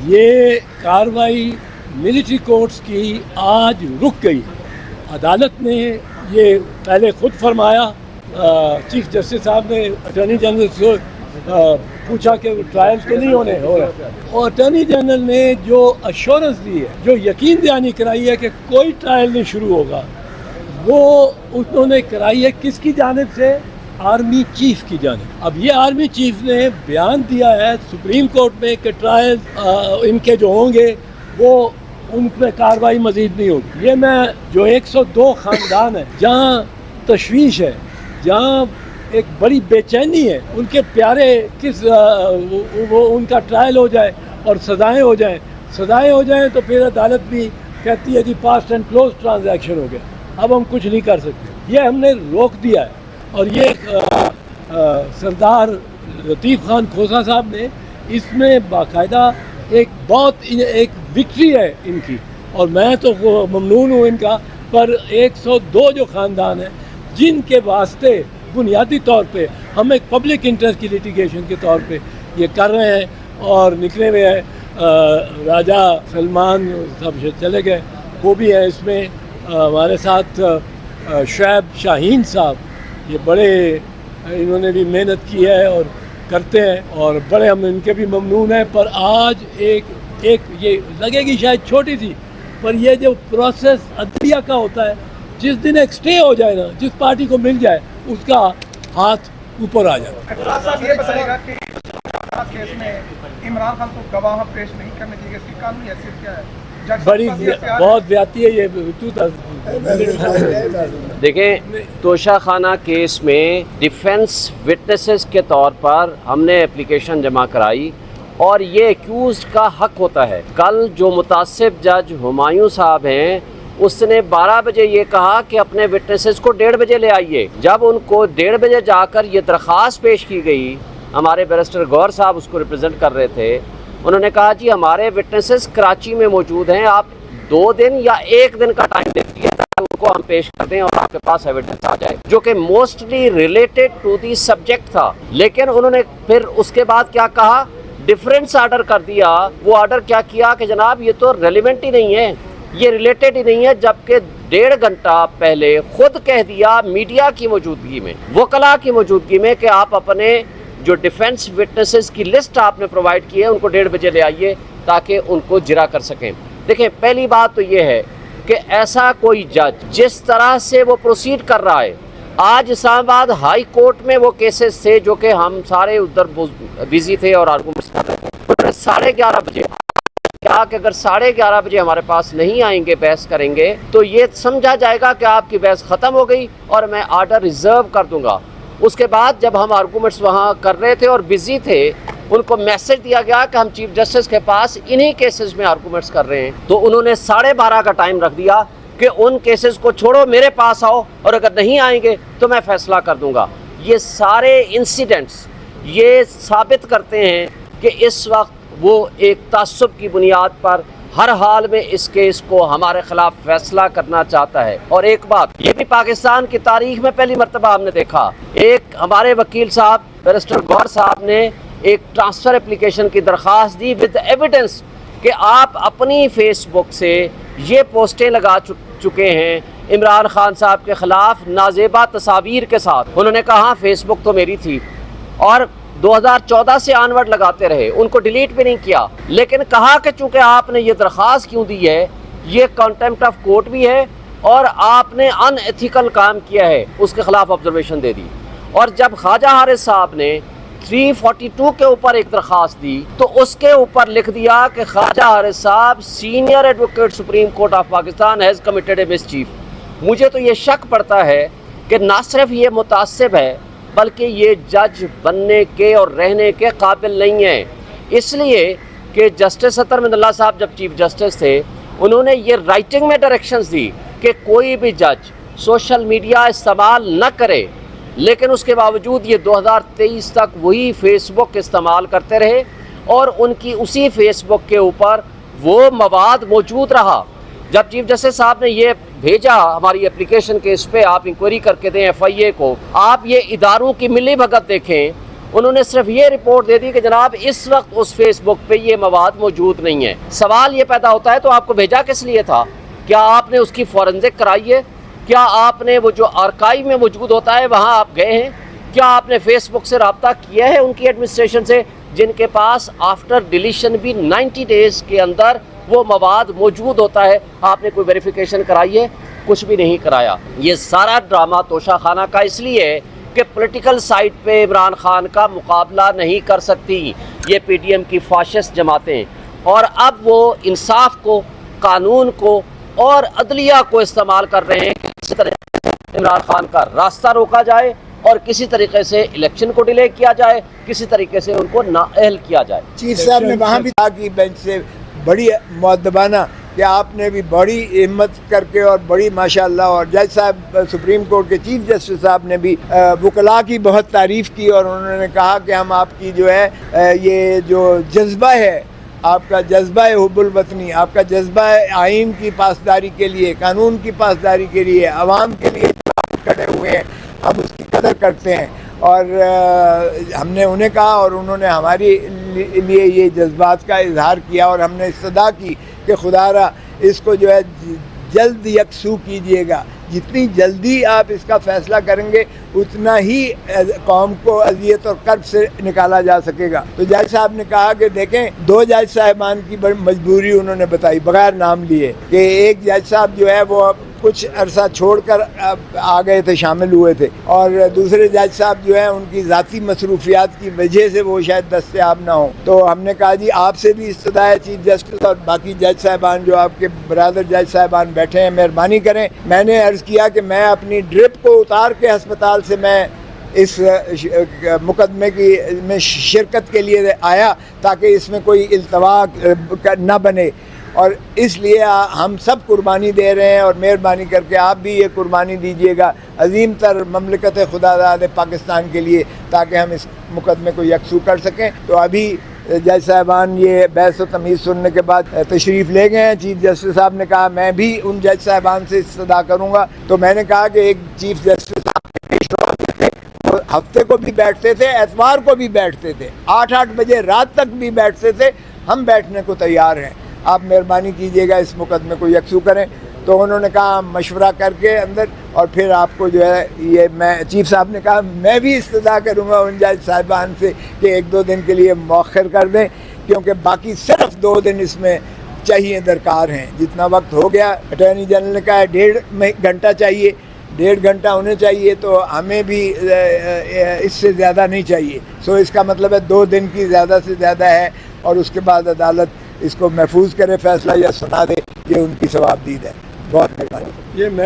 یہ کارروائی military courts کی آج رک گئی. عدالت نے یہ پہلے خود فرمایا, چیف جسٹس صاحب نے اٹارنی جنرل سے پوچھا کہ ٹرائل تو نہیں ہو رہے, اور اٹارنی جنرل نے جو ایشورنس دی ہے, جو یقین دہانی کرائی ہے کہ کوئی ٹرائل نہیں شروع ہوگا, وہ انہوں نے کرائی ہے کس کی جانب سے؟ آرمی چیف کی جانب. اب یہ آرمی چیف نے بیان دیا ہے سپریم کورٹ میں کہ ٹرائل ان کے جو ہوں گے وہ ان پہ کارروائی مزید نہیں ہوگی. یہ میں جو 102 خاندان ہیں جہاں تشویش ہے, جہاں ایک بڑی بے چینی ہے, ان کے پیارے کس وہ ان کا ٹرائل ہو جائے اور سزائیں ہو جائیں تو پھر عدالت بھی کہتی ہے جی پاسٹ اینڈ کلوز ٹرانزیکشن ہو گیا, اب ہم کچھ نہیں کر سکتے. یہ ہم نے روک دیا ہے. اور یہ سردار لطیف خان کھوسا صاحب نے اس میں باقاعدہ ایک وکٹری ہے ان کی, اور میں تو ممنون ہوں ان کا. پر 102 جو خاندان ہیں جن کے واسطے بنیادی طور پہ ہم ایک پبلک انٹرسٹ کی لیٹیگیشن کے طور پہ یہ کر رہے ہیں اور نکلے ہوئے ہیں. راجہ سلمان سب چلے گئے, وہ بھی ہیں اس میں. ہمارے ساتھ شعیب شاہین صاحب, یہ بڑے انہوں نے بھی محنت کی ہے اور کرتے ہیں, اور بڑے ہم ان کے بھی ممنون ہیں. پر آج ایک یہ لگے گی شاید چھوٹی سی, پر یہ جو پروسیس عدلیہ کا ہوتا ہے, جس دن ایک سٹے ہو جائے نا, جس پارٹی کو مل جائے اس کا ہاتھ اوپر آ جائے. یہ بتائے گا کہ کیس میں عمران خان کو گواہ پیش نہیں کرنے چاہیے, اس کی قانونی حیثیت کیا ہے؟ بڑی بہت زیادتی ہے یہ. دیکھیں, توشہ خانہ کیس میں ڈیفنس وٹنسز کے طور پر ہم نے اپلیکیشن جمع کرائی, اور یہ ایکیوزڈ کا حق ہوتا ہے. کل جو متعصب جج ہمایوں صاحب ہیں, اس نے 12 بجے یہ کہا کہ اپنے وٹنسز کو 1:30 بجے لے آئیے. جب ان کو 1:30 بجے جا کر یہ درخواست پیش کی گئی, ہمارے بیرسٹر گور صاحب اس کو ریپرزینٹ کر رہے تھے, انہوں نے کہا جی ہمارے وٹنسز کراچی میں موجود ہیں, آپ 2 دن یا 1 دن کا ٹائم دے دیجیے تاکہ ان کو ہم پیش کر دیں اور آپ کے پاس ایویڈنس آ جائے, جو کہ mostly related to the subject تھا. لیکن انہوں نے پھر اس کے بعد کیا کہا, ڈیفرنس آرڈر کر دیا. وہ آرڈر کیا کیا کہ جناب یہ تو ریلیونٹ ہی نہیں ہے, یہ ریلیٹڈ ہی نہیں ہے, جبکہ 1.5 گھنٹہ پہلے خود کہہ دیا میڈیا کی موجودگی میں, وکلاء کی موجودگی میں, کہ آپ اپنے جو ڈیفنس وٹنسز کی لسٹ آپ نے پرووائڈ کی ہے ان کو 1:30 بجے لے آئیے تاکہ ان کو جرا کر سکیں. دیکھیں, پہلی بات تو یہ ہے کہ ایسا کوئی جج جس طرح سے وہ پروسیڈ کر رہا ہے, آج اسلام آباد ہائی کورٹ میں وہ کیسز تھے جو کہ ہم سارے ادھر بزی تھے اور آرگومنٹس کر رہے تھے, 11:30 بجے کیا کہ اگر 11:30 بجے ہمارے پاس نہیں آئیں گے, بحث کریں گے, تو یہ سمجھا جائے گا کہ آپ کی بحث ختم ہو گئی اور میں آرڈر ریزرو کر دوں گا. اس کے بعد جب ہم آرگومنٹس وہاں کر رہے تھے اور بزی تھے, ان کو میسج دیا گیا کہ ہم چیف جسٹس کے پاس انہی کیسز میں آرگومنٹس کر رہے ہیں, تو انہوں نے 12:30 کا ٹائم رکھ دیا کہ ان کیسز کو چھوڑو, میرے پاس آؤ, اور اگر نہیں آئیں گے تو میں فیصلہ کر دوں گا. یہ سارے انسیڈنٹس یہ ثابت کرتے ہیں کہ اس وقت وہ ایک تعصب کی بنیاد پر ہر حال میں اس کیس کو ہمارے خلاف فیصلہ کرنا چاہتا ہے. اور ایک بات یہ بھی پاکستان کی تاریخ میں پہلی مرتبہ ہم نے دیکھا, ایک ہمارے وکیل صاحب بیرسٹر گور صاحب نے ایک ٹرانسفر اپلیکیشن کی درخواست دی ود ایویڈنس کہ آپ اپنی فیس بک سے یہ پوسٹیں لگا چکے ہیں عمران خان صاحب کے خلاف نازیبا تصاویر کے ساتھ. انہوں نے کہا فیس بک تو میری تھی, اور 2014 سے آنورڈ لگاتے رہے, ان کو ڈیلیٹ بھی نہیں کیا, لیکن کہا کہ چونکہ آپ نے یہ درخواست کیوں دی ہے, یہ کنٹیمپٹ آف کورٹ بھی ہے اور آپ نے ان ایتھیکل کام کیا ہے, اس کے خلاف آبزرویشن دے دی. اور جب خواجہ حارث صاحب نے 342 کے اوپر ایک درخواست دی تو اس کے اوپر لکھ دیا کہ خواجہ حارث صاحب senior advocate supreme court of Pakistan has committed a miss chief. مجھے تو یہ شک پڑتا ہے کہ نہ صرف یہ متعصب ہے بلکہ یہ جج بننے کے اور رہنے کے قابل نہیں ہیں, اس لیے کہ جسٹس اطہر من اللہ صاحب جب چیف جسٹس تھے انہوں نے یہ رائٹنگ میں ڈائریکشنز دی کہ کوئی بھی جج سوشل میڈیا استعمال نہ کرے, لیکن اس کے باوجود یہ 2023 تک وہی فیس بک استعمال کرتے رہے اور ان کی اسی فیس بک کے اوپر وہ مواد موجود رہا. جب چیف جسٹس صاحب نے یہ بھیجا ہماری اپلیکیشن کے اس پہ آپ انکوائری کر کے دیں ایف آئی اے کو, آپ یہ اداروں کی ملی بھگت دیکھیں, انہوں نے صرف یہ رپورٹ دے دی کہ جناب اس وقت اس فیس بک پہ یہ مواد موجود نہیں ہے. سوال یہ پیدا ہوتا ہے تو آپ کو بھیجا کس لیے تھا؟ کیا آپ نے اس کی فورنزک کرائی ہے؟ کیا آپ نے وہ جو آرکائیو میں موجود ہوتا ہے وہاں آپ گئے ہیں؟ کیا آپ نے فیس بک سے رابطہ کیا ہے ان کی ایڈمنسٹریشن سے جن کے پاس آفٹر ڈیلیشن بھی 90 ڈیز کے اندر وہ مواد موجود ہوتا ہے؟ آپ نے کوئی ویریفیکیشن کرائی ہے؟ کچھ بھی نہیں کرایا. یہ سارا ڈرامہ توشہ خانہ کا اس لیے ہے کہ پولیٹیکل سائٹ پہ عمران خان کا مقابلہ نہیں کر سکتی یہ پی ڈی ایم کی فاشسٹ جماعتیں, اور اب وہ انصاف کو, قانون کو اور عدلیہ کو استعمال کر رہے ہیں کہ کسی طرح عمران خان کا راستہ روکا جائے اور کسی طریقے سے الیکشن کو ڈیلے کیا جائے, کسی طریقے سے ان کو نااہل کیا جائے. چیف صاحب نے وہاں بھی کہا کہ بینچ سے بڑی مؤدبانہ کہ آپ نے بھی بڑی ہمت کر کے اور بڑی ماشاءاللہ, اور جج صاحب سپریم کورٹ کے چیف جسٹس صاحب نے بھی وکلاء کی بہت تعریف کی, اور انہوں نے کہا کہ ہم آپ کی جو ہے یہ جو جذبہ ہے, آپ کا جذبہ حب الوطنی, آپ کا جذبہ آئین کی پاسداری کے لیے, قانون کی پاسداری کے لیے, عوام کے لیے کھڑے ہوئے ہیں, ہم اس کی قدر کرتے ہیں. اور ہم نے انہیں کہا اور انہوں نے ہمارے لیے یہ جذبات کا اظہار کیا, اور ہم نے استدعا کی کہ خدا را اس کو جو ہے جلد یکسو کیجئے گا. جتنی جلدی آپ اس کا فیصلہ کریں گے اتنا ہی قوم کو اذیت اور کرب سے نکالا جا سکے گا. تو جج صاحب نے کہا کہ دیکھیں, دو جج صاحبان کی بڑی مجبوری انہوں نے بتائی بغیر نام لیے, کہ ایک جج صاحب جو ہے وہ کچھ عرصہ چھوڑ کر آ گئے تھے, شامل ہوئے تھے, اور دوسرے جج صاحب جو ہیں ان کی ذاتی مصروفیات کی وجہ سے وہ شاید دستیاب نہ ہوں. تو ہم نے کہا جی آپ سے بھی استدعا ہے چیف جسٹس اور باقی جج صاحبان جو آپ کے برادر جج صاحبان بیٹھے ہیں, مہربانی کریں. میں نے عرض کیا کہ میں اپنی ڈرپ کو اتار کے ہسپتال سے میں اس مقدمے کی میں شرکت کے لیے آیا تاکہ اس میں کوئی التوا نہ بنے, اور اس لیے ہم سب قربانی دے رہے ہیں, اور مہربانی کر کے آپ بھی یہ قربانی دیجیے گا عظیم تر مملکت خدا داد پاکستان کے لیے, تاکہ ہم اس مقدمے کو یکسو کر سکیں. تو ابھی جج صاحبان یہ بحث و تمیز سننے کے بعد تشریف لے گئے ہیں. چیف جسٹس صاحب نے کہا میں بھی ان جج صاحبان سے استدعا کروں گا. تو میں نے کہا کہ ایک چیف جسٹس ہفتے کو بھی بیٹھتے تھے, اتوار کو بھی بیٹھتے تھے, 8 بجے رات تک بھی بیٹھتے تھے. ہم بیٹھنے کو تیار ہیں, آپ مہربانی کیجئے گا اس مقدمے کو یکسو کریں. تو انہوں نے کہا مشورہ کر کے اندر, اور پھر آپ کو جو ہے یہ میں چیف صاحب نے کہا میں بھی استدعا کروں گا ان جج صاحبان سے کہ 1-2 دن کے لیے مؤخر کر دیں, کیونکہ باقی صرف 2 دن اس میں چاہیے درکار ہیں. جتنا وقت ہو گیا, اٹارنی جنرل نے کہا ہے 1.5 گھنٹہ چاہیے, 1.5 گھنٹہ ہونے چاہیے, تو ہمیں بھی اس سے زیادہ نہیں چاہیے. سو اس کا مطلب ہے 2 دن کی زیادہ سے زیادہ ہے, اور اس کے بعد عدالت اس کو محفوظ کرے فیصلہ یا سنا دے, یہ ان کی ثوابدید ہے. بہت مہربانی. یہ